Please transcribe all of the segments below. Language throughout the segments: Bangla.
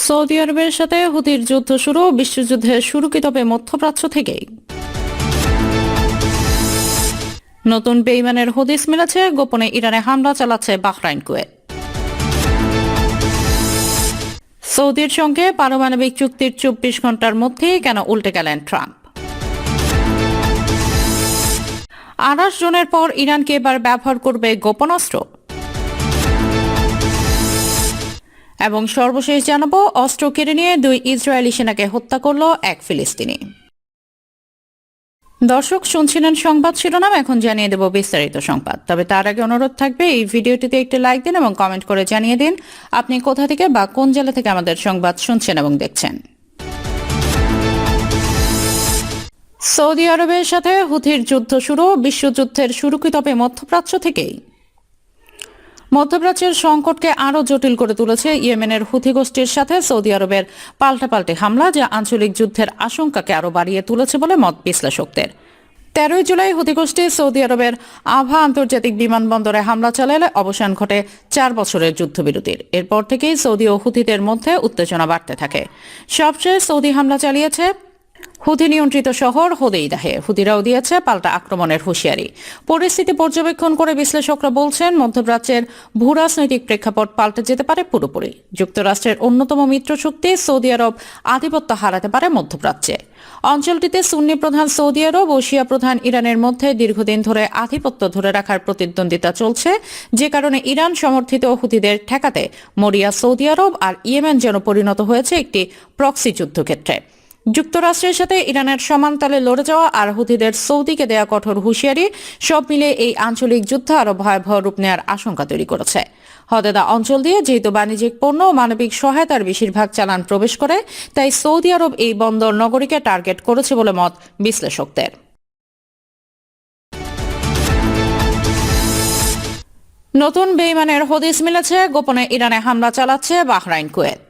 সৌদি আরবের সাথে হুতির যুদ্ধ শুরু, বিশ্বযুদ্ধের শুরু কি তবে মধ্যপ্রাচ্য থেকেই? নতুন বেইমানের হদিস মিলেছে, গোপনে ইরানে হামলা চালাচ্ছে বাহরাইন কুয়েত। সৌদির সঙ্গে পারমাণবিক চুক্তির 24 ঘন্টার মধ্যেই কেন উল্টে গেলেন ট্রাম্প? 28 জনের পর ইরানকে এবার ব্যবহার করবে গোপন অস্ত্র। এবং সর্বশেষ জানাবো, অস্ত্র কেড়ে নিয়ে 2 ইসরায়েলি সেনাকে হত্যা করল এক ফিলিস্তিনি। দর্শক, শুনছিলেন সংবাদ শিরোনাম, এখন জানিয়ে দেব বিস্তারিত সংবাদ। তবে তার আগে অনুরোধ থাকবে, এই ভিডিওটিতে একটি লাইক দিন এবং কমেন্ট করে জানিয়ে দিন আপনি কোথা থেকে বা কোন জেলা থেকে আমাদের সংবাদ শুনছেন এবং দেখছেন। সৌদি আরবের সাথে হুথির যুদ্ধ শুরু, বিশ্বযুদ্ধের শুরু কি তবে মধ্যপ্রাচ্য থেকেই? মধ্যপ্রাচ্যের সংকটকে আরও জটিল করে তুলেছে ইয়েমেনের হুথি গোষ্ঠীর সাথে সৌদি আরবের পাল্টাপাল্টি হামলা, যা আঞ্চলিক যুদ্ধের আশঙ্কাকে আরও বাড়িয়ে তুলেছে বলে মত বিশ্লেষকদের। 13 জুলাই হুথি গোষ্ঠী সৌদি আরবের আভা আন্তর্জাতিক বিমানবন্দরে হামলা চালালে অবসান ঘটে 4 বছরের যুদ্ধবিরতির। এরপর থেকেই সৌদি ও হুথিদের মধ্যে উত্তেজনা বাড়তে থাকে। সবচেয়ে সৌদি হামলা চালিয়েছে হুথি নিয়ন্ত্রিত শহর হোদেইদাহে। হুথিরাও দিয়েছে পাল্টা আক্রমণের হুঁশিয়ারি। পরিস্থিতি পর্যবেক্ষণ করে বিশ্লেষকরা বলছেন, মধ্যপ্রাচ্যের ভূরাজনৈতিক প্রেক্ষাপট পাল্টে যেতে পারে পুরোপুরি। যুক্তরাষ্ট্রের অন্যতম মিত্র শক্তি সৌদি আরব আধিপত্য হারাতে পারে মধ্যপ্রাচ্যে। অঞ্চলটিতে সুন্নি প্রধান সৌদি আরব ও শিয়া প্রধান ইরানের মধ্যে দীর্ঘদিন ধরে আধিপত্য ধরে রাখার প্রতিদ্বন্দ্বিতা চলছে, যে কারণে ইরান সমর্থিত হুথিদের ঠেকাতে মরিয়া সৌদি আরব আর ইয়েমেন যেন পরিণত হয়েছে একটি প্রক্সি যুদ্ধক্ষেত্রে। যুক্তরাষ্ট্রের সাথে ইরানের সমান তালে লড়ে যাওয়া আর হুথিদের সৌদিকে দেয়া কঠোর হুঁশিয়ারি, সব মিলে এই আঞ্চলিক যুদ্ধ আরো ভয়াবহ রূপ নেওয়ার আশঙ্কা তৈরি করেছে। হদেদা অঞ্চল দিয়ে যেহেতু বাণিজ্যিক পণ্য ও মানবিক সহায়তার বেশিরভাগ চালান প্রবেশ করে, তাই সৌদি আরব এই বন্দর নগরীকে টার্গেট করেছে বলে মত বিশ্লেষকদের। নতুন বেইমানের হদিস মিলেছে, গোপনে ইরানে হামলা চালাচ্ছে বাহরাইন কুয়েত।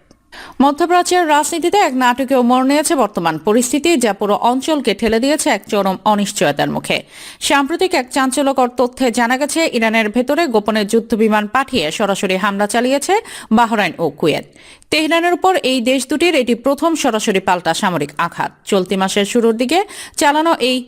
মধ্যপ্রাচ্যের রাজনীতিতে এক নাটকীয় মোড় নিয়েছে বর্তমান পরিস্থিতি, যা পুরো অঞ্চলকে ঠেলে দিয়েছে এক চরম অনিশ্চয়তার মুখে। সাম্প্রতিক এক চাঞ্চল্যকর তথ্যে জানা গেছে, ইরানের ভেতরে গোপনে যুদ্ধবিমান পাঠিয়ে সরাসরি হামলা চালিয়েছে বাহরাইন ও কুয়েত। তেহরানের উপর এই দেশ দুটির এটি প্রথম সরাসরি পাল্টা সামরিক আঘাত। চলতি মাসের শুরুর দিকে চালানো এই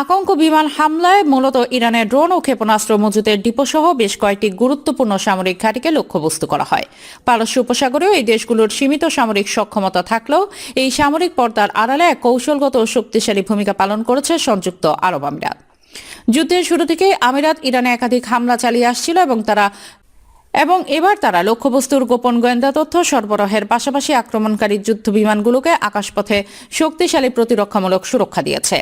আতঙ্ক বিমান হামলায় মূলত ইরানের ড্রোন ও ক্ষেপণাস্ত্র মজুতের ডিপোসহ বেশ কয়েকটি গুরুত্বপূর্ণ সামরিক ঘাঁটিকে লক্ষ্যবস্তু করা হয়। পারস্য উপসাগরেও এই দেশগুলোর সীমিত সামরিক সক্ষমতা থাকলেও এই সামরিক পর্দার আড়ালে এক কৌশলগত ও শক্তিশালী ভূমিকা পালন করেছে সংযুক্ত আরব আমিরাত। যুদ্ধের শুরু থেকেই আমিরাত ইরানে একাধিক হামলা চালিয়ে আসছিল এবং এবার তারা লক্ষ্যবস্তুর গোপন গোয়েন্দা তথ্য সরবরাহের পাশাপাশি আক্রমণকারী যুদ্ধ বিমানগুলোকে আকাশপথে শক্তিশালী প্রতিরক্ষামূলক সুরক্ষা দিয়েছে।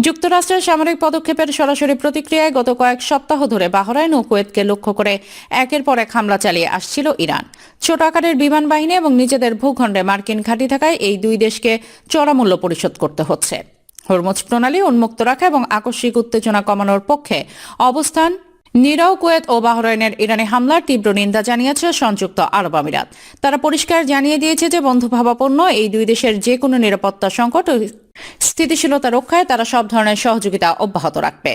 যুক্তরাষ্ট্রের সামরিক পদক্ষেপের সরাসরি প্রতিক্রিয়ায় গত কয়েক সপ্তাহ ধরে বাহরাইন ও কুয়েতকে লক্ষ্য করে একের পর এক হামলা চালিয়ে আসছিল ইরান। ছোট আকারের বিমান বাহিনী এবং নিজেদের ভূখণ্ডে মার্কিন ঘাঁটি থাকায় এই দুই দেশকে চড়া মূল্য পরিশোধ করতে হচ্ছে। হরমুজ প্রণালী উন্মুক্ত রাখা এবং আকস্মিক উত্তেজনা কমানোর পক্ষে অবস্থান নিরাও কুয়েত ও বাহরাইনের ইরানি হামলার তীব্র নিন্দা জানিয়েছে সংযুক্ত আরব আমিরাত। তারা পরিষ্কার জানিয়ে দিয়েছে যে বন্ধুভাবাপন্ন এই দুই দেশের যে কোনো নিরাপত্তা সংকট ও স্থিতিশীলতা রক্ষায় তারা সব ধরনের সহযোগিতা অব্যাহত রাখবে।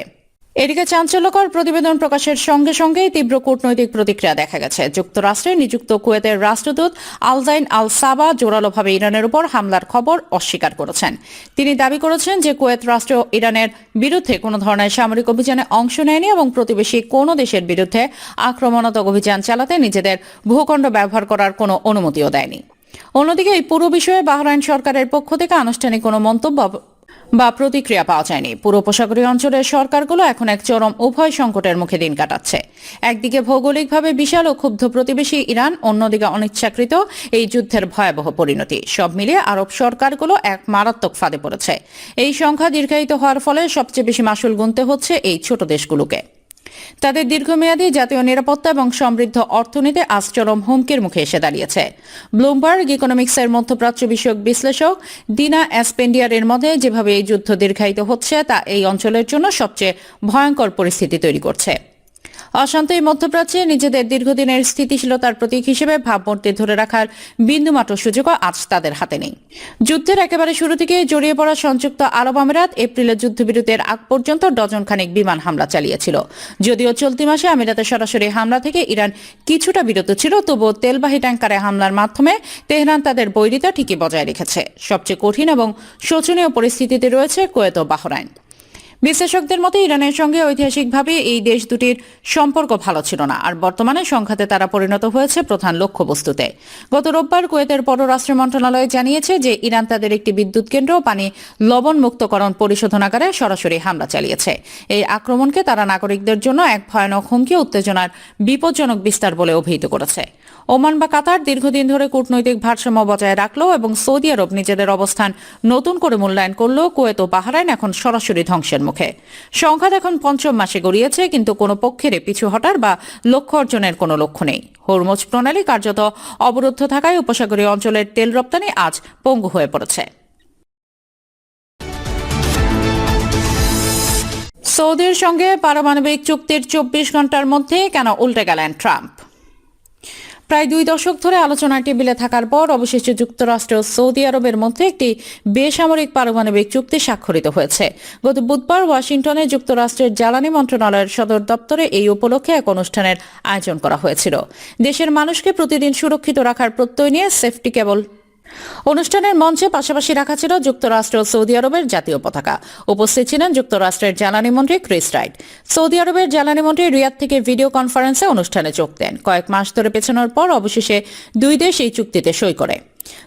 এদিকে চাঞ্চল্যকর প্রতিবেদন প্রকাশের সঙ্গে সঙ্গেই তীব্র কূটনৈতিক প্রতিক্রিয়া দেখা গেছে। যুক্তরাষ্ট্রে নিযুক্ত কুয়েতের রাষ্ট্রদূত আলজাইন আল সাবা জোরালোভাবে ইরানের উপর হামলার খবর অস্বীকার করেছেন। তিনি দাবি করেছেন যে কুয়েত রাষ্ট্র ইরানের বিরুদ্ধে কোনো ধরনের সামরিক অভিযানে অংশ নেয়নি এবং প্রতিবেশী কোনো দেশের বিরুদ্ধে আক্রমণাত্মক অভিযান চালাতে নিজেদের ভূখণ্ড ব্যবহার করার কোনো অনুমতিও দেয়নি। অন্যদিকে এই পুরো বিষয়ে বাহরাইন সরকারের পক্ষ থেকে আনুষ্ঠানিক কোনো মন্তব্য বা প্রতিক্রিয়া পাওয়া যায়নি। পুরো উপসাগরীয় অঞ্চলের সরকারগুলো এখন এক চরম উভয় সংকটের মুখে দিন কাটাচ্ছে। একদিকে ভৌগোলিকভাবে বিশাল ও ক্ষুব্ধ প্রতিবেশী ইরান, অন্যদিকে অনিচ্ছাকৃত এই যুদ্ধের ভয়াবহ পরিণতি। সব মিলিয়ে আরব সরকারগুলো এক মারাত্মক ফাঁদে পড়েছে। এই সংখ্যা দীর্ঘায়িত হওয়ার ফলে সবচেয়ে বেশি মাশুল গুনতে হচ্ছে এই ছোট দেশগুলোকে। তাদের দীর্ঘমেয়াদী জাতীয় নিরাপত্তা এবং সমৃদ্ধ অর্থনীতি আজ চরম হুমকির মুখে এসে দাঁড়িয়েছে। ব্লুমবার্গ ইকোনমিক্সের মধ্যপ্রাচ্য বিষয়ক বিশ্লেষক দিনা অ্যাসপেন্ডিয়ারের মতে, যেভাবে এই যুদ্ধ দীর্ঘায়িত হচ্ছে তা এই অঞ্চলের জন্য সবচেয়ে ভয়ঙ্কর পরিস্থিতি তৈরি করছে। অশান্ত মধ্যপ্রাচ্যে নিজেদের দীর্ঘদিনের স্থিতিশীলতার প্রতীক হিসেবে ভাবমূর্তি ধরে রাখার বিন্দুমাত্র সুযোগও আজ তাদের হাতে নেই। যুদ্ধের একেবারে শুরু থেকে জড়িয়ে পড়া সংযুক্ত আরব আমিরাত এপ্রিলের যুদ্ধবিরতির আগ পর্যন্ত ডজনখানেক বিমান হামলা চালিয়েছিল। যদিও চলতি মাসে আমিরাতের সরাসরি হামলা থেকে ইরান কিছুটা বিরত ছিল, তবুও তেলবাহী ট্যাঙ্কারে হামলার মাধ্যমে তেহরান তাদের বৈরিতা ঠিকই বজায় রেখেছে। সবচেয়ে কঠিন এবং শোচনীয় পরিস্থিতিতে রয়েছে কুয়েত ও বাহরাইন। বিশ্লেষকদের মতে ইরানের সঙ্গে ঐতিহাসিকভাবে এই দেশ দুটির সম্পর্ক ভালো ছিল না, আর বর্তমানে সংঘাতে তারা পরিণত হয়েছে প্রধান লক্ষ্যবস্তুতে। গত রোববার কুয়েতের পররাষ্ট্র মন্ত্রণালয় জানিয়েছে যে ইরান তাদের একটি বিদ্যুৎ কেন্দ্র ও পানি লবণ মুক্তকরণ পরিশোধনাগারে সরাসরি হামলা চালিয়েছে। এই আক্রমণকে তারা নাগরিকদের জন্য এক ভয়ানক হুমকি উত্তেজনার বিপজ্জনক বিস্তার বলে অভিহিত করেছে। ওমান বা কাতার দীর্ঘদিন ধরে কূটনৈতিক ভারসাম্য বজায় রাখলেও এবং সৌদি আরব নিজেদের অবস্থান নতুন করে মূল্যায়ন করলেও কুয়েত ও বাহরাইন এখন সরাসরি ধ্বংসের মুখে। সংঘাত এখন পঞ্চম মাসে গড়িয়েছে, কিন্তু কোনো পক্ষের পিছু হটার বা লক্ষ্য অর্জনের কোনো লক্ষ্য নেই। হরমুজ প্রণালী কার্যত অবরুদ্ধ থাকায় উপসাগরীয় অঞ্চলের তেল রপ্তানি আজ পঙ্গু হয়ে পড়েছে। সৌদির সঙ্গে পারমাণবিক চুক্তির 24 ঘন্টার মধ্যে কেন উল্টে গেলেন ট্রাম্প? প্রায় 2 দশক ধরে আলোচনার টেবিলে থাকার পর অবশেষে যুক্তরাষ্ট্র ও সৌদি আরবের মধ্যে একটি বেসামরিক পারমাণবিক চুক্তি স্বাক্ষরিত হয়েছে। গত বুধবার ওয়াশিংটনে যুক্তরাষ্ট্রের জ্বালানি মন্ত্রণালয়ের সদর দপ্তরে এই উপলক্ষে এক অনুষ্ঠানের আয়োজন করা হয়েছিল। দেশের মানুষকে প্রতিদিন সুরক্ষিত রাখার প্রত্যয় নিয়ে সেফটি কেবল অনুষ্ঠানের মঞ্চে পাশাপাশি রাখা ছিল যুক্তরাষ্ট্র ও সৌদি আরবের জাতীয় পতাকা। উপস্থিত ছিলেন যুক্তরাষ্ট্রের জ্বালানি মন্ত্রী ক্রিস রাইট। সৌদি আরবের জ্বালানি মন্ত্রী রিয়াদ থেকে ভিডিও কনফারেন্সে অনুষ্ঠানে যোগ দেন। কয়েক মাস ধরে পেছানোর পর অবশেষে দুই দেশ এই চুক্তিতে সই করে।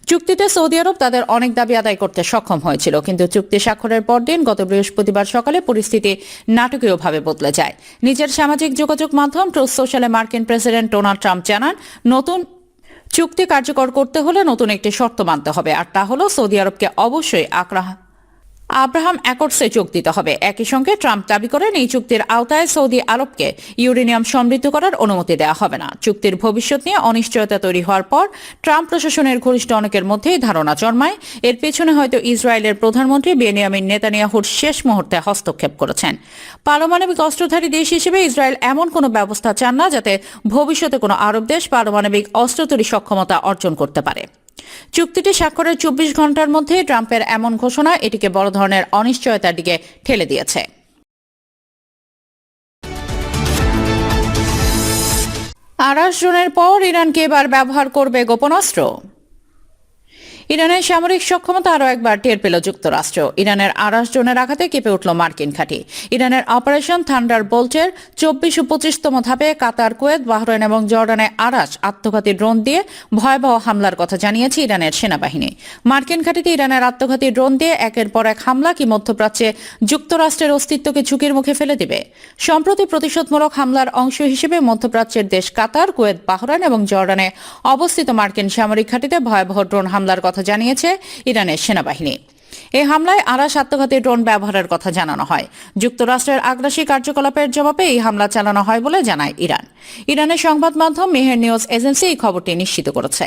চুক্তিতে সৌদি আরব তাদের অনেক দাবি আদায় করতে সক্ষম হয়েছিল, কিন্তু চুক্তি স্বাক্ষরের পরদিন গত বৃহস্পতিবার সকালে পরিস্থিতি নাটকীয়ভাবে বদলে যায়। নিজের সামাজিক যোগাযোগ মাধ্যম ট্রুথ সোশ্যালে মার্কিন প্রেসিডেন্ট ডোনাল্ড ট্রাম্প জানান, নতুন চুক্তি কার্যকর করতে হলে নতুন একটি শর্ত মানতে হবে, আর তা হলো সৌদি আরবকে অবশ্যই আব্রাহাম অ্যাকর্ডসে যোগ দিতে হবে। একই সঙ্গে ট্রাম্প দাবি করেন এই চুক্তির আওতায় সৌদি আরবকে ইউরেনিয়াম সমৃদ্ধ করার অনুমতি দেওয়া হবে না। চুক্তির ভবিষ্যৎ নিয়ে অনিশ্চয়তা তৈরি হওয়ার পর ট্রাম্প প্রশাসনের ঘনিষ্ঠ অনেকের মধ্যেই ধারণা জন্মায় এর পেছনে হয়তো ইসরায়েলের প্রধানমন্ত্রী বেনিয়ামিন নেতানিয়াহুর শেষ মুহূর্তে হস্তক্ষেপ করেছেন। পারমাণবিক অস্ত্রধারী দেশ হিসেবে ইসরায়েল এমন কোনো ব্যবস্থা চান না যাতে ভবিষ্যতে কোনো আরব দেশ পারমাণবিক অস্ত্র তৈরি সক্ষমতা অর্জন করতে পারে। চুক্তিটি স্বাক্ষরের 24 ঘন্টার মধ্যে ট্রাম্পের এমন ঘোষণা এটিকে বড় ধরনের অনিশ্চয়তার দিকে ঠেলে দিয়েছে। আড়াই জনের পর ইরানকে এবার ব্যবহার করবে গোপন অস্ত্র। ইরানের সামরিক সক্ষমতা আরও একবার টের পেল যুক্তরাষ্ট্র। ইরানের 28 জনের আঘাতে কেঁপে উঠল মার্কিন ঘাঁটি। ইরানের অপারেশন থান্ডার বোল্টের 24 ও 25তম ধাপে কাতার, কুয়েত, বাহরাইন এবং জর্ডানে আত্মঘাতী ড্রোন দিয়ে ভয়াবহ হামলার কথা জানিয়েছে ইরানের সেনাবাহিনী। মার্কিন ঘাঁটিতে ইরানের আত্মঘাতী ড্রোন দিয়ে একের পর এক হামলা কি মধ্যপ্রাচ্যে যুক্তরাষ্ট্রের অস্তিত্বকে ঝুঁকির মুখে ফেলে দেবে? সম্প্রতি প্রতিশোধমূলক হামলার অংশ হিসেবে মধ্যপ্রাচ্যের দেশ কাতার, কুয়েত, বাহরাইন এবং জর্ডানে অবস্থিত মার্কিন সামরিক ঘাঁটিতে ভয়াবহ ড্রোন হামলার কথা জানিয়েছে ইরানের সেনাবাহিনী। এই হামলায় আত্মঘাতী ড্রোন ব্যবহারের কথা জানানো হয়। যুক্তরাষ্ট্রের আগ্রাসী কার্যকলাপের জবাবে এই হামলা চালানো হয় বলে জানায় ইরান। ইরানের সংবাদ মাধ্যম মেহের নিউজ এজেন্সি এই খবরটি নিশ্চিত করেছে।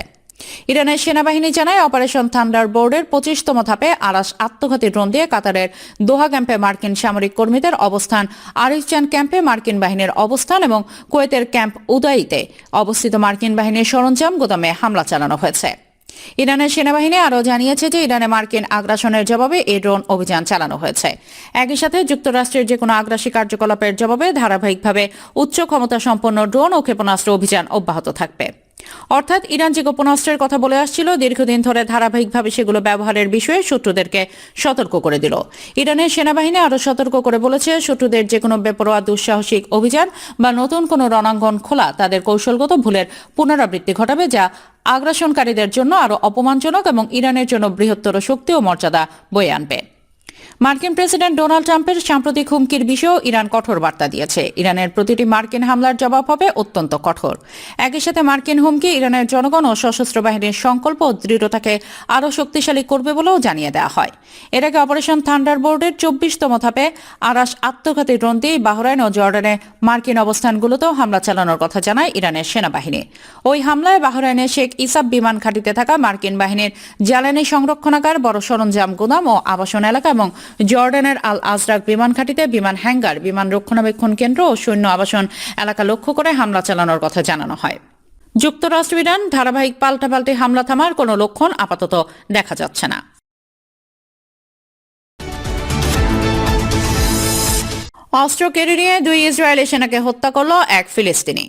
ইরানের সেনাবাহিনী জানায় অপারেশন থান্ডার বোল্টের 25তম ধাপে আত্মঘাতী ড্রোন দিয়ে কাতারের দোহা ক্যাম্পে মার্কিন সামরিক কর্মীদের অবস্থান, আরিফজান ক্যাম্পে মার্কিন বাহিনীর অবস্থান এবং কুয়েতের ক্যাম্প উদাইতে অবস্থিত মার্কিন বাহিনীর সরঞ্জাম গোদামে হামলা চালানো হয়েছে। ইরানের সেনাবাহিনী আরও জানিয়েছে যে ইরানে মার্কিন আগ্রাসনের জবাবে এই ড্রোন অভিযান চালানো হয়েছে। একই সাথে যুক্তরাষ্ট্রের যে কোনো আগ্রাসী কার্যকলাপের জবাবে ধারাবাহিকভাবে উচ্চ ক্ষমতা সম্পন্ন ড্রোন ও ক্ষেপণাস্ত্র অভিযান অব্যাহত থাকবে। অর্থাৎ ইরান যে গোপনাস্ত্রের কথা বলে আসছিল দীর্ঘদিন ধরে ধারাবাহিকভাবে সেগুলো ব্যবহারের বিষয়ে শত্রুদেরকে সতর্ক করে দিল। ইরানের সেনাবাহিনী আরও সতর্ক করে বলেছে, শত্রুদের যে কোনো বেপরোয়া দুঃসাহসিক অভিযান বা নতুন কোনো রণাঙ্গন খোলা তাদের কৌশলগত ভুলের পুনরাবৃত্তি ঘটাবে, যা আগ্রাসনকারীদের জন্য আরও অপমানজনক এবং ইরানের জন্য বৃহত্তর শক্তি ও মর্যাদা বয়ে আনবে। মার্কিন প্রেসিডেন্ট ডোনাল্ড ট্রাম্পের সাম্প্রতিক হুমকির বিষয়েও ইরান কঠোর বার্তা দিয়েছে। ইরানের প্রতিটি মার্কিন হামলার জবাব হবে অত্যন্ত কঠোর। একই সাথে মার্কিন হুমকি ইরানের জনগণ ও সশস্ত্র বাহিনীর সংকল্প ও দৃঢ়তাকে আরও শক্তিশালী করবে বলেও জানিয়ে দেওয়া হয়। এর আগে অপারেশন থান্ডার বোল্টের 24তম ধাপে আত্মঘাতী ড্রোন দিয়ে বাহরাইন ও জর্ডানে মার্কিন অবস্থানগুলোতেও হামলা চালানোর কথা জানায় ইরানের সেনাবাহিনী। ওই হামলায় বাহরাইনের শেখ ইসাব বিমান ঘাঁটিতে থাকা মার্কিন বাহিনীর জ্বালানি সংরক্ষণাগার, বড় সরঞ্জাম গুদাম ও আবাসন এলাকা এবং জর্ডানের আল আজরাক বিমান ঘাঁটিতে বিমান হ্যাঙ্গার, বিমান রক্ষণাবেক্ষণ কেন্দ্র ও সৈন্য আবাসন এলাকা লক্ষ্য করে হামলা চালানোর কথা জানানো হয়। যুক্তরাষ্ট্র ইরান ধারাবাহিক পাল্টাপাল্টি হামলা থামার কোনো লক্ষণ আপাতত দেখা যাচ্ছে না। অস্ত্র কেড়ে নিয়ে 2 ইসরায়েলি সেনাকে হত্যা করল এক ফিলিস্তিনি।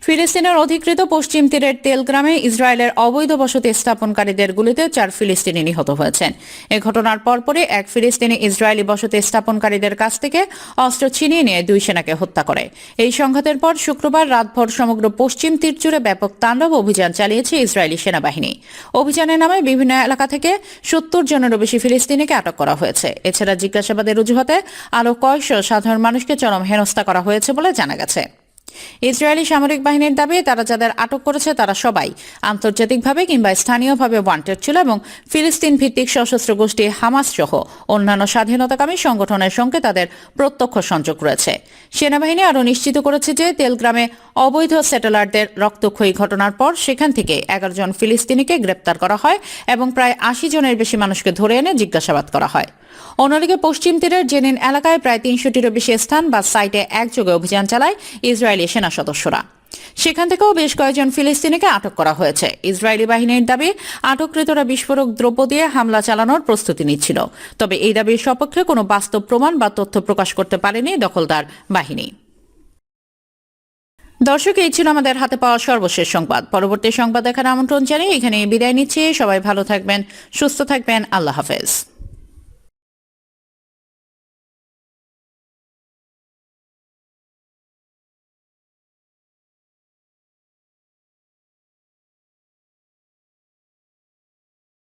ফিলিস্তিনের অধিকৃত পশ্চিম তীরের তেল গ্রামে ইসরায়েলের অবৈধ বসতি স্থাপনকারীদের গুলিতে 4 ফিলিস্তিনি নিহত হয়েছেন। এ ঘটনার পরপরই এক ফিলিস্তিনি ইসরায়েলি বসতি স্থাপনকারীদের কাছ থেকে অস্ত্র ছিনিয়ে নিয়ে 2 সেনাকে হত্যা করে। এই সংঘাতের পর শুক্রবার রাতভর সমগ্র পশ্চিম তীর জুড়ে ব্যাপক তাণ্ডব অভিযান চালিয়েছে ইসরায়েলি সেনাবাহিনী। অভিযানের নামে বিভিন্ন এলাকা থেকে 70 জনেরও বেশি ফিলিস্তিনিকে আটক করা হয়েছে। এছাড়া জিজ্ঞাসাবাদের অজুহাতে আরও কয়েকশো সাধারণ মানুষকে চরম হেনস্থা করা হয়েছে বলে জানা গেছে। ইসরায়েলি সামরিক বাহিনীর দাবি, তারা যাদের আটক করেছে তারা সবাই আন্তর্জাতিকভাবে কিংবা স্থানীয়ভাবে ওয়ান্টেড ছিল এবং ফিলিস্তিন ভিত্তিক সশস্ত্র গোষ্ঠী হামাস সহ অন্যান্য স্বাধীনতাকামী সংগঠনের সঙ্গে তাদের প্রত্যক্ষ সংযোগ রয়েছে। সেনাবাহিনী আরও নিশ্চিত করেছে যে তেলগ্রামে অবৈধ সেটেলারদের রক্তক্ষয়ী ঘটনার পর সেখান থেকে 11 জন ফিলিস্তিনিকে গ্রেপ্তার করা হয় এবং প্রায় 80 জনের বেশি মানুষকে ধরে এনে জিজ্ঞাসাবাদ করা হয়। অন্যদিকে পশ্চিম তীরের জেনিন এলাকায় প্রায় 300টিরও বেশি স্থান বা সাইটে একযোগে অভিযান চালায় ইসরায়েলি সেনা সদস্যরা। সেখান থেকেও বেশ কয়েকজন ফিলিস্তিনিকে আটক করা হয়েছে। ইসরায়েলি বাহিনীর দাবি, আটককৃতরা বিস্ফোরক দ্রব্য দিয়ে হামলা চালানোর প্রস্তুতি নিচ্ছিল। তবে এই দাবির সপক্ষে কোনো বাস্তব প্রমাণ বা তথ্য প্রকাশ করতে পারেনি দখলদার বাহিনী। দর্শক, এই ছিল আমাদের হাতে পাওয়া সর্বশেষ সংবাদ। পরবর্তী সংবাদ দেখার আমন্ত্রণ জানিয়ে এখানে বিদায় নিচ্ছি। সবাই ভালো থাকবেন, সুস্থ থাকবেন। আল্লাহ হাফেজ।